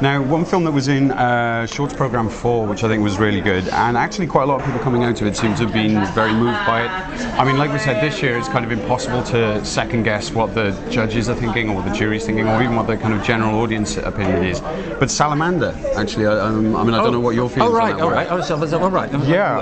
Now, one film that was in Shorts Programme 4, which I think was really good, and actually quite a lot of people coming out of it seem to have been very moved by it. I mean, like we said, this year it's kind of impossible to second guess what the judges are thinking, or the jury's thinking, or even what the kind of general audience opinion is. But Salamander, actually, I mean, I don't know what your feelings on that were. All right. Yeah.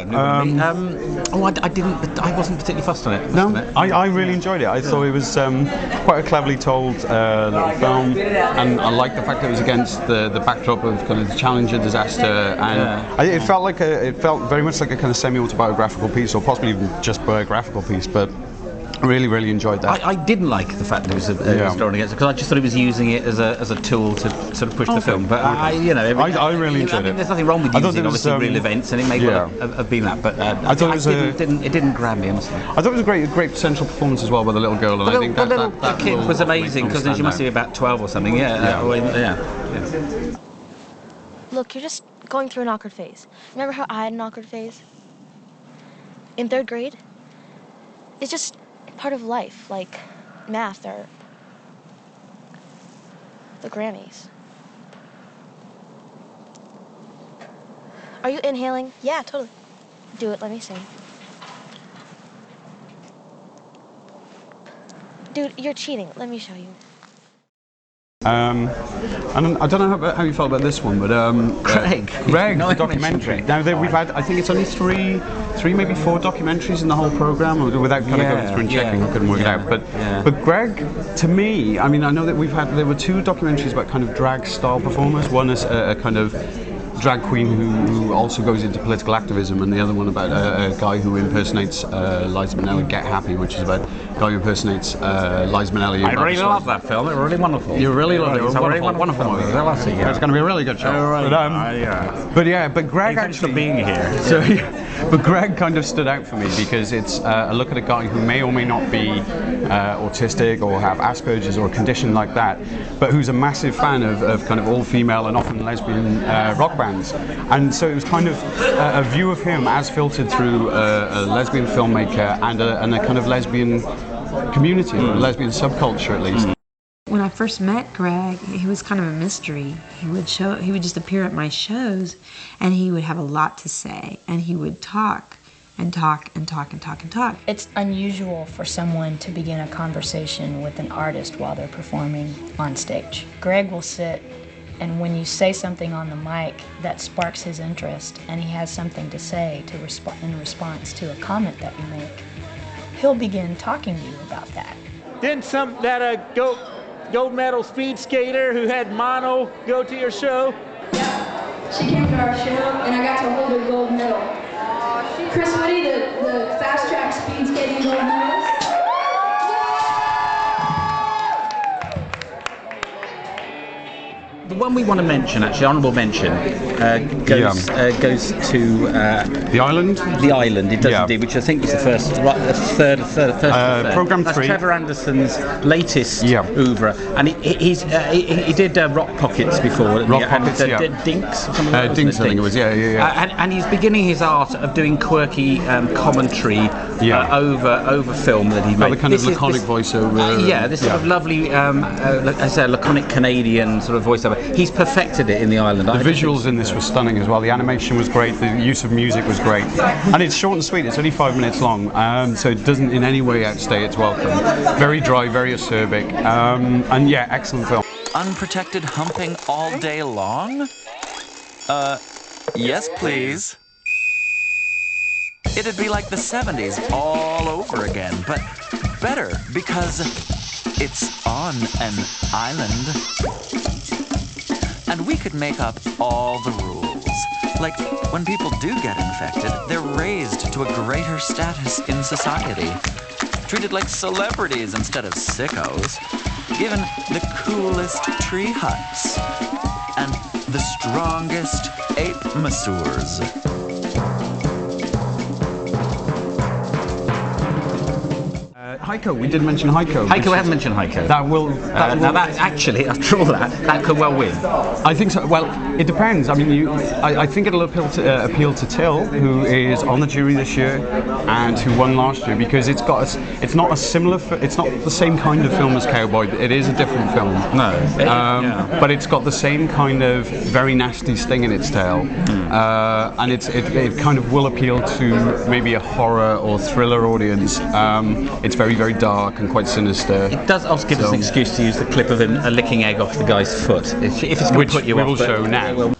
I wasn't particularly fussed on it. No, I really enjoyed it. I thought it was quite a cleverly told little film, and I liked the fact that it was against the backdrop of kind of the Challenger disaster, and it felt very much like a kind of semi-autobiographical piece, or possibly even just biographical piece, but really enjoyed that. I didn't like the fact that it was drawn against it, because I just thought he was using it as a tool to sort of push the film. But I really enjoyed it. There's nothing wrong with using obviously real events, and it may well have been that. But I thought it didn't grab me, honestly. I thought it was a great central performance as well by the little girl, and I think that kid was amazing, because she must be about 12 or something. Look, you're just going through an awkward phase. Remember how I had an awkward phase? In 3rd grade? It's just part of life, like math or the Grammys. Are you inhaling? Yeah, totally. Do it, let me see. Dude, you're cheating. Let me show you. And I don't know how you felt about this one, but Greg, the documentary. Now we've had, I think it's only three, maybe 4 documentaries in the whole program, without kind of going through and checking. I couldn't work it out. But Greg, to me, I mean, I know that there were 2 documentaries about kind of drag style performers. One is a kind of drag queen who also goes into political activism, and the other one about a guy who impersonates Liza Minnelli, Get Happy, which is about a guy who impersonates Liza Minnelli. I really love that film. It's really wonderful. You really love it. It's a wonderful movie. It's going to be a really good show. But Greg actually being here. But Greg kind of stood out for me because it's a look at a guy who may or may not be autistic or have Asperger's or a condition like that, but who's a massive fan of kind of all-female and often lesbian rock bands. And so it was kind of a view of him as filtered through a lesbian filmmaker and a kind of lesbian community, or lesbian subculture at least. When I first met Greg, he was kind of a mystery. He would just appear at my shows, and he would have a lot to say, and he would talk and talk and talk and talk and talk. It's unusual for someone to begin a conversation with an artist while they're performing on stage. Greg will sit, and when you say something on the mic that sparks his interest, and he has something to say in response to a comment that you make, he'll begin talking to you about that. Didn't that gold medal speed skater who had mono go to your show? Yeah, she came to our show and I got to hold her gold medal. Chris Woody, the fast track speed skating gold medalist. The one we want to mention, actually, honourable mention, goes to The Island. The Island, it does indeed, which I think was the third. Programme 3. That's Trevor Anderson's latest oeuvre, and he did Rock Pockets before. Rock Pockets, Dinks. Dinks, I think it was. And he's beginning his art of doing quirky commentary over film that he made. The kind of laconic voiceover. This sort of lovely, I say, laconic Canadian sort of voiceover. He's perfected it in The Island. The visuals in this were stunning as well. The animation was great. The use of music was great. And it's short and sweet. It's only 5 minutes long, so it doesn't in any way outstay its welcome. Very dry, very acerbic, and yeah, excellent film. Unprotected humping all day long? Yes, please. It'd be like the 70s all over again, but better because it's on an island. And we could make up all the rules. Like, when people do get infected, they're raised to a greater status in society. Treated like celebrities instead of sickos. Given the coolest tree huts. And the strongest ape masseurs. Heiko. We didn't mention Heiko. Heiko, we haven't mentioned Heiko. That will. Now that actually, after all that could well win. I think so. Well, it depends. I mean, I think it'll appeal to Till, who is on the jury this year and who won last year, because it's not the same kind of film as Cowboy. It is a different film. No. But it's got the same kind of very nasty sting in its tail, and it kind of will appeal to maybe a horror or thriller audience. It's very, very dark and quite sinister. It does also give us an excuse to use the clip of him licking egg off the guy's foot, if it's going to put you off. Which we will show now.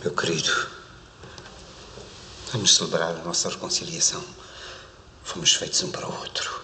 Meu querido, vamos celebrar a nossa reconciliação. Fomos feitos um para o outro.